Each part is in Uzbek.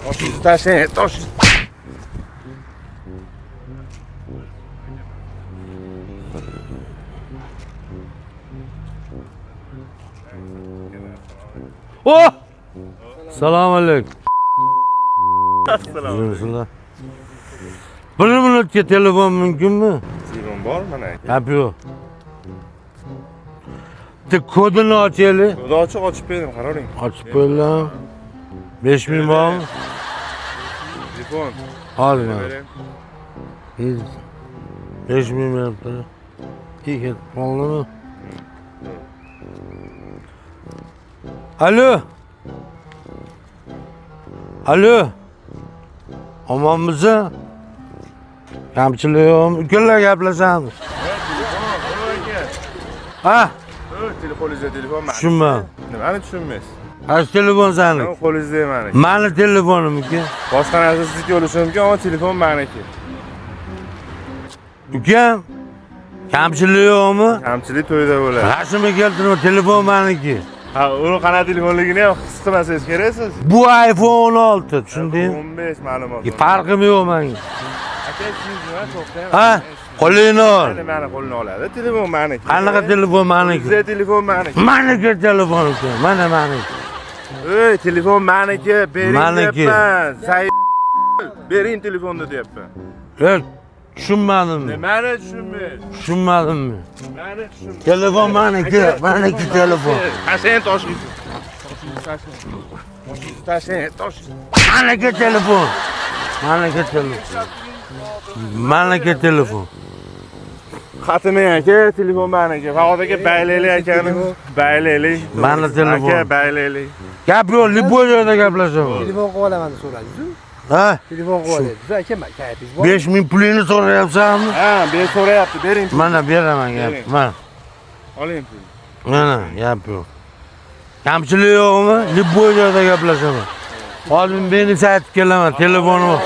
Toshingizni tashlang, tosh. Oh! Assalomu alaykum. Assalomu alaykum. Bir minutga telefon mumkinmi? Telefon bor mana. Gap yo'q. Kodini ochaylik. Xudo ochib berdim, qaroring. Ochib qo'yinglar. 5000 bormi? Telefon. Hozir. 5000 beribdi. Keyin qo'llami? Alo. Alo. Omonmisiz? Kamchilik yo'qmi? Ukalar gaplashamiz. Ha? Telefoningizda telefon mana. Tushunmadim. Nimani tushunmaysiz? Qaysi telefon sani? Qo'lingizda mana. Mani telefonimki. Boshqa narsa sizniki bo'lishi mumkin, ammo telefon meniki. Ukam, kamchilik yo'qmi? Kamchilik to'yda bo'ladi. Rasmga keltirma, telefon meniki. Ha, uni qanaqa telefonligini ham his qilmasangiz kerak siz. Bu iPhone 16, tushundingmi? 15 ma'lumot. Farqim yo'q menga. Aka, siz nima to'xtang. Ha? Qo'lingni ol. Meni qo'lini oladi. Telefon meniki. Qanaqa telefon meniki? Sizga telefon meniki. Meniki telefon uka, mana meniki. Ey, telefon meniki, bering Meniki. deyapman. Bering telefonni deyapman. Yo'q, tushunmadimmi? Nimani tushunmaysiz? Tushunmadimmi? Meni tushunmaysiz. Telefon meniki, meniki telefon. Tashlang toshingizni. Toshingizni tashlang, tosh. Meniki telefon. Meniki telefon. Meniki telefon. Xatimi aka, telefon meniki. Faqat aka baylaylik akani. Baylaylik. Mani telefon. Aka, baylaylik. Gap yo'q, liboy joyda gaplashamiz. Telefon qilib olaman deb so'radingiz-ku. Ha? Telefon qilib olayapsiz. Aka, kayfingiz bor. 5000 pulini so'rayapsanmi? Ha, men so'rayapti, bering. Mana beraman gap. Mana. Oling pulni. Mana gap yo'q. Kamchilik yo'qmi? Liboy joyda gaplashamiz. Hozir meni aytib kelaman, telefonim.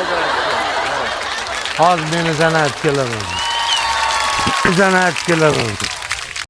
Hozir meni sana aytib kelaman. Sana aytib kelaman.